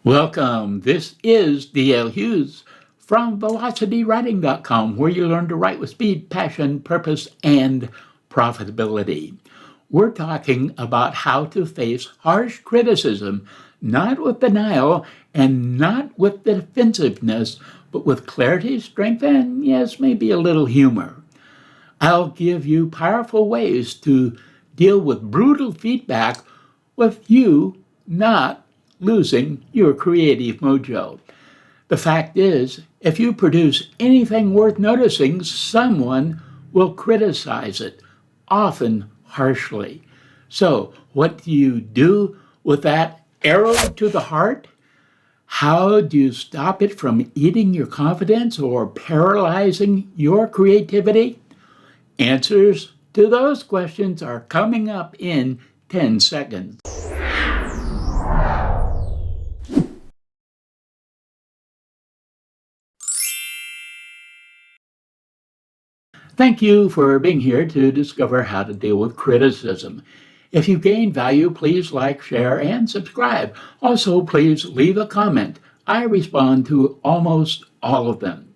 Welcome. This is D.L. Hughes from VelocityWriting.com, where you learn to write with speed, passion, purpose, and profitability. We're talking about how to face harsh criticism, not with denial and not with defensiveness, but with clarity, strength, and yes, maybe a little humor. I'll give you powerful ways to deal with brutal feedback with you not losing your creative mojo. The fact is, if you produce anything worth noticing, someone will criticize it, often harshly. So, what do you do with that arrow to the heart? How do you stop it from eating your confidence or paralyzing your creativity? Answers to those questions are coming up in 10 seconds. Thank you for being here to discover how to deal with criticism. If you gain value, please like, share, and subscribe. Also, please leave a comment. I respond to almost all of them.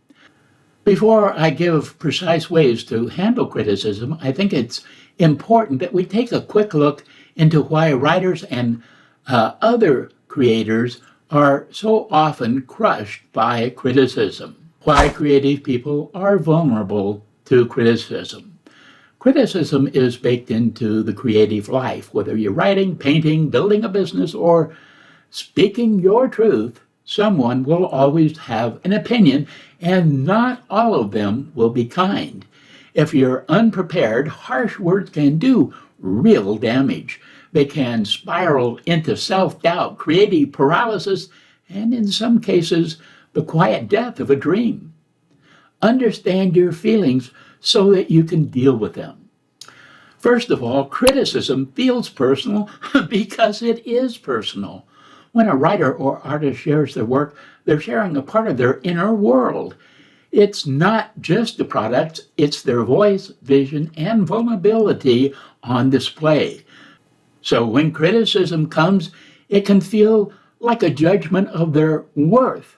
Before I give precise ways to handle criticism, I think it's important that we take a quick look into why writers and other creators are so often crushed by criticism. Why creative people are vulnerable to criticism. Criticism is baked into the creative life. Whether you're writing, painting, building a business, or speaking your truth, someone will always have an opinion, and not all of them will be kind. If you're unprepared, harsh words can do real damage. They can spiral into self-doubt, creative paralysis, and in some cases, the quiet death of a dream. Understand your feelings so that you can deal with them. First of all, criticism feels personal because it is personal. When a writer or artist shares their work, they're sharing a part of their inner world. It's not just the product, it's their voice, vision, and vulnerability on display. So when criticism comes, it can feel like a judgment of their worth,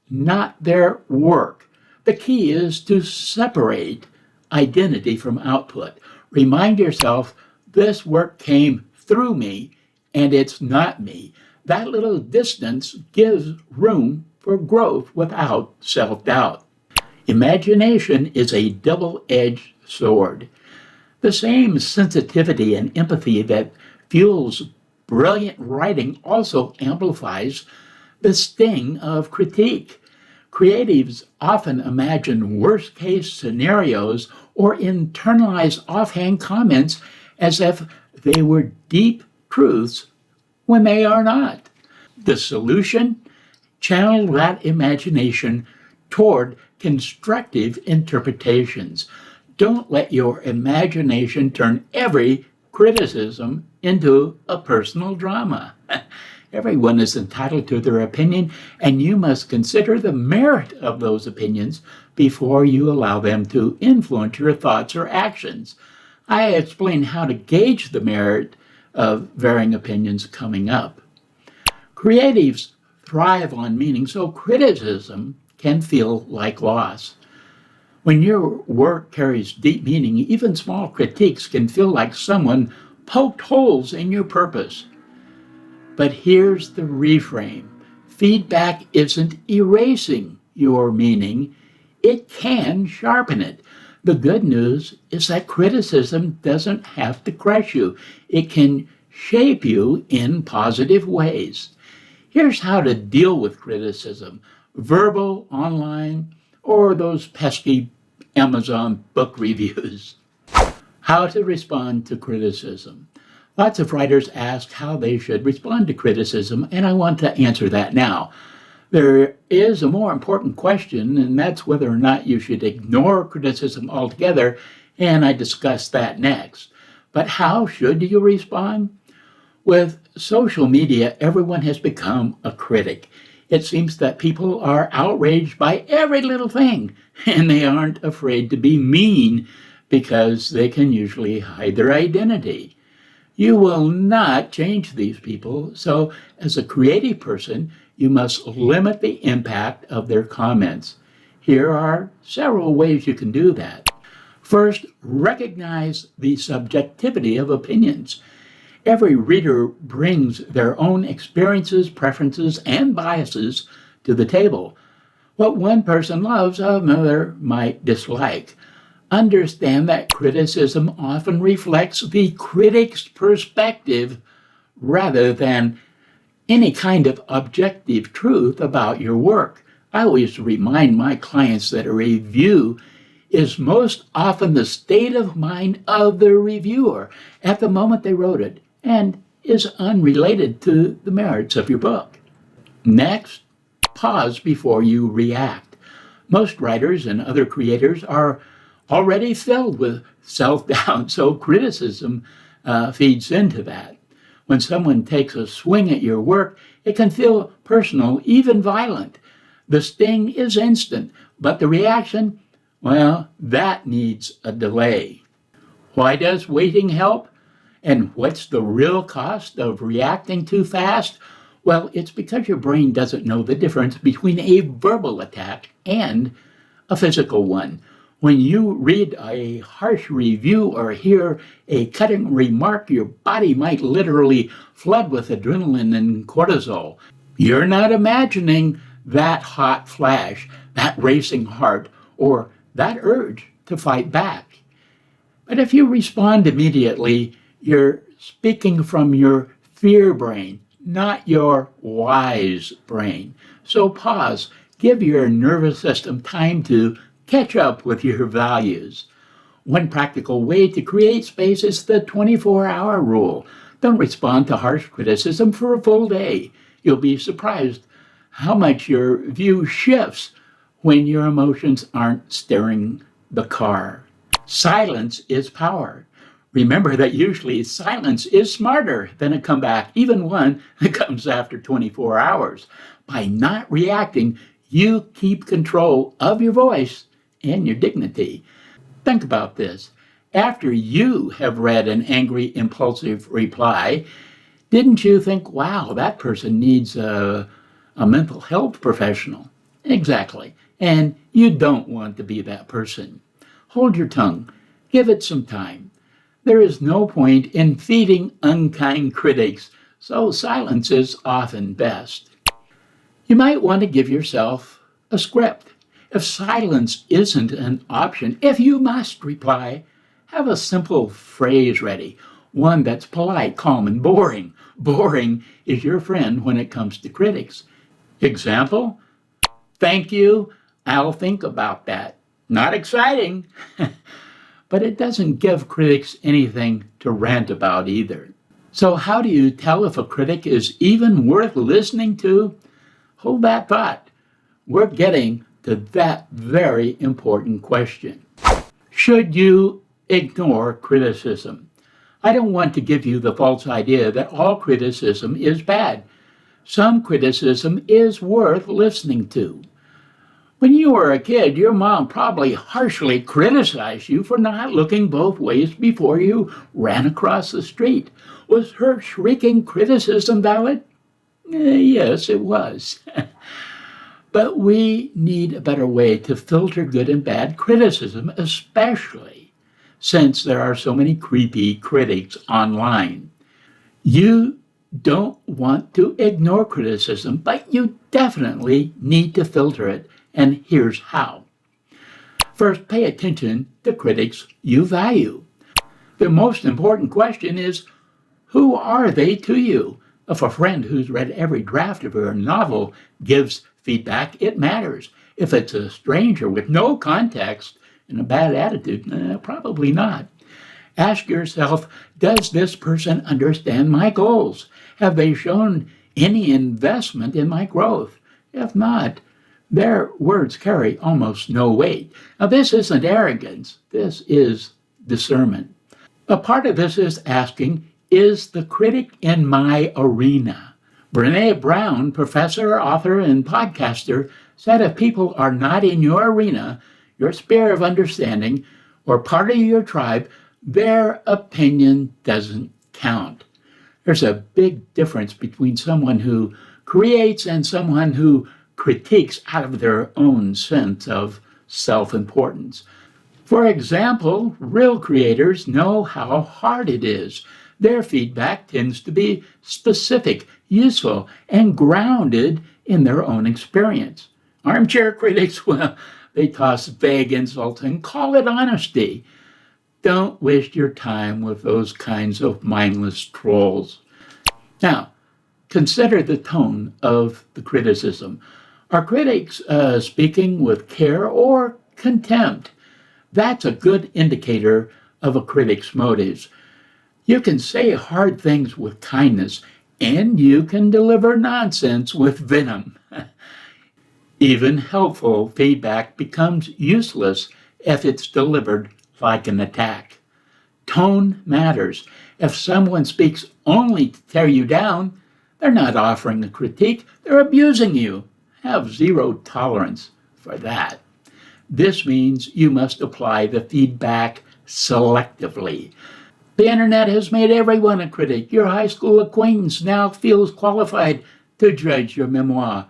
not their work. The key is to separate identity from output. Remind yourself, this work came through me and it's not me. That little distance gives room for growth without self-doubt. Imagination is a double-edged sword. The same sensitivity and empathy that fuels brilliant writing also amplifies the sting of critique. Creatives often imagine worst-case scenarios or internalize offhand comments as if they were deep truths when they are not. The solution? Channel that imagination toward constructive interpretations. Don't let your imagination turn every criticism into a personal drama. Everyone is entitled to their opinion, and you must consider the merit of those opinions before you allow them to influence your thoughts or actions. I explain how to gauge the merit of varying opinions coming up. Creatives thrive on meaning, so criticism can feel like loss. When your work carries deep meaning, even small critiques can feel like someone poked holes in your purpose. But here's the reframe. Feedback isn't erasing your meaning. It can sharpen it. The good news is that criticism doesn't have to crush you. It can shape you in positive ways. Here's how to deal with criticism: verbal, online, or those pesky Amazon book reviews. How to respond to criticism. Lots of writers ask how they should respond to criticism, and I want to answer that now. There is a more important question, and that's whether or not you should ignore criticism altogether, and I discuss that next. But how should you respond? With social media, everyone has become a critic. It seems that people are outraged by every little thing, and they aren't afraid to be mean because they can usually hide their identity. You will not change these people, so as a creative person, you must limit the impact of their comments. Here are several ways you can do that. First, recognize the subjectivity of opinions. Every reader brings their own experiences, preferences, and biases to the table. What one person loves, another might dislike. Understand that criticism often reflects the critic's perspective rather than any kind of objective truth about your work. I always remind my clients that a review is most often the state of mind of the reviewer at the moment they wrote it and is unrelated to the merits of your book. Next, pause before you react. Most writers and other creators are already filled with self-doubt, so criticism feeds into that. When someone takes a swing at your work, it can feel personal, even violent. The sting is instant, but the reaction, well, that needs a delay. Why does waiting help? And what's the real cost of reacting too fast? Well, it's because your brain doesn't know the difference between a verbal attack and a physical one. When you read a harsh review or hear a cutting remark, your body might literally flood with adrenaline and cortisol. You're not imagining that hot flash, that racing heart, or that urge to fight back. But if you respond immediately, you're speaking from your fear brain, not your wise brain. So pause, give your nervous system time to catch up with your values. One practical way to create space is the 24-hour rule. Don't respond to harsh criticism for a full day. You'll be surprised how much your view shifts when your emotions aren't steering the car. Silence is power. Remember that usually silence is smarter than a comeback, even one that comes after 24 hours. By not reacting, you keep control of your voice and your dignity. Think about this. After you have read an angry, impulsive reply, didn't you think, wow, that person needs a mental health professional? Exactly. And you don't want to be that person. Hold your tongue. Give it some time. There is no point in feeding unkind critics, so silence is often best. You might want to give yourself a script. If silence isn't an option, if you must reply, have a simple phrase ready, one that's polite, calm, and boring. Boring is your friend when it comes to critics. Example, thank you, I'll think about that. Not exciting, but it doesn't give critics anything to rant about either. So how do you tell if a critic is even worth listening to? Hold that thought. We're getting to that very important question. Should you ignore criticism? I don't want to give you the false idea that all criticism is bad. Some criticism is worth listening to. When you were a kid, your mom probably harshly criticized you for not looking both ways before you ran across the street. Was her shrieking criticism valid? Yes, it was. But we need a better way to filter good and bad criticism, especially since there are so many creepy critics online. You don't want to ignore criticism, but you definitely need to filter it, and here's how. First, pay attention to critics you value. The most important question is, who are they to you? If a friend who's read every draft of your novel gives feedback, it matters. If it's a stranger with no context and a bad attitude, probably not. Ask yourself, does this person understand my goals? Have they shown any investment in my growth? If not, their words carry almost no weight. Now, this isn't arrogance. This is discernment. A part of this is asking, is the critic in my arena? Brené Brown, professor, author, and podcaster, said if people are not in your arena, your sphere of understanding, or part of your tribe, their opinion doesn't count. There's a big difference between someone who creates and someone who critiques out of their own sense of self-importance. For example, real creators know how hard it is. Their feedback tends to be specific, useful, and grounded in their own experience. Armchair critics, well, they toss vague insults and call it honesty. Don't waste your time with those kinds of mindless trolls. Now, consider the tone of the criticism. Are critics speaking with care or contempt? That's a good indicator of a critic's motives. You can say hard things with kindness, and you can deliver nonsense with venom. Even helpful feedback becomes useless if it's delivered like an attack. Tone matters. If someone speaks only to tear you down, they're not offering a critique, they're abusing you. Have zero tolerance for that. This means you must apply the feedback selectively. The internet has made everyone a critic. Your high school acquaintance now feels qualified to judge your memoir.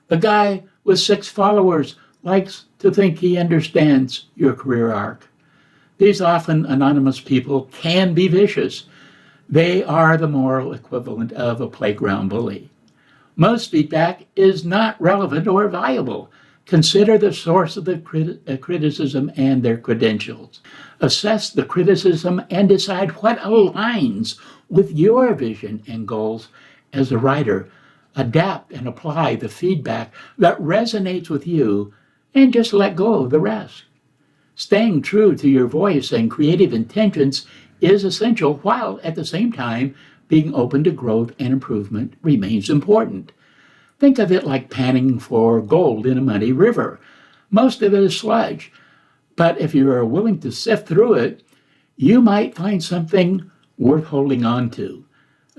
The guy with 6 followers likes to think he understands your career arc. These often anonymous people can be vicious. They are the moral equivalent of a playground bully. Most feedback is not relevant or valuable. Consider the source of the criticism and their credentials. Assess the criticism and decide what aligns with your vision and goals as a writer. Adapt and apply the feedback that resonates with you and just let go of the rest. Staying true to your voice and creative intentions is essential, while at the same time being open to growth and improvement remains important. Think of it like panning for gold in a muddy river. Most of it is sludge, but if you are willing to sift through it, you might find something worth holding on to.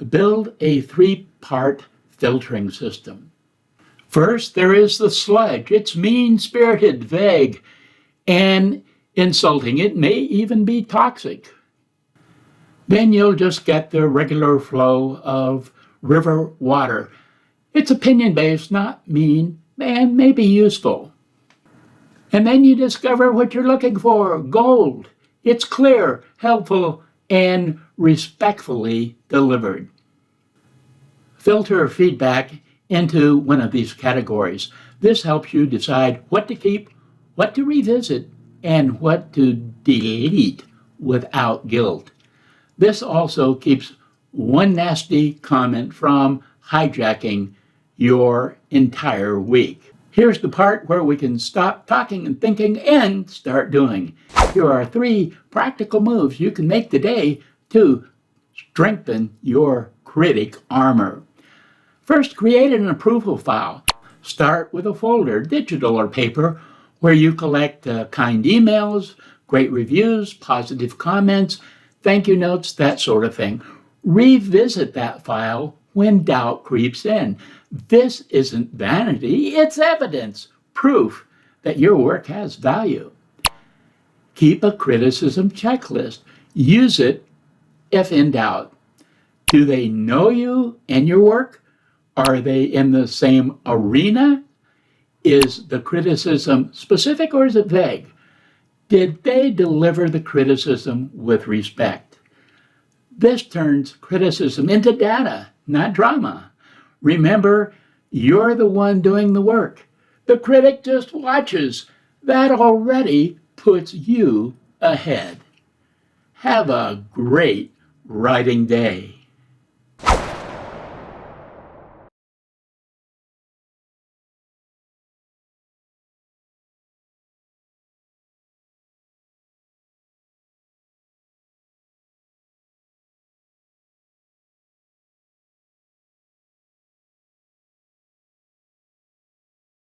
Build a 3-part filtering system. First, there is the sludge. It's mean-spirited, vague, and insulting. It may even be toxic. Then you'll just get the regular flow of river water. It's opinion-based, not mean, and maybe useful. And then you discover what you're looking for, gold. It's clear, helpful, and respectfully delivered. Filter feedback into one of these categories. This helps you decide what to keep, what to revisit, and what to delete without guilt. This also keeps one nasty comment from hijacking your entire week. Here's the part where we can stop talking and thinking and start doing. Here are 3 practical moves you can make today to strengthen your critic armor. First, create an approval file. Start with a folder, digital or paper, where you collect kind emails, great reviews, positive comments, thank you notes, that sort of thing. Revisit that file when doubt creeps in. This isn't vanity, it's evidence, proof that your work has value. Keep a criticism checklist. Use it if in doubt. Do they know you and your work? Are they in the same arena? Is the criticism specific or is it vague? Did they deliver the criticism with respect? This turns criticism into data, not drama. Remember, you're the one doing the work. The critic just watches. That already puts you ahead. Have a great writing day.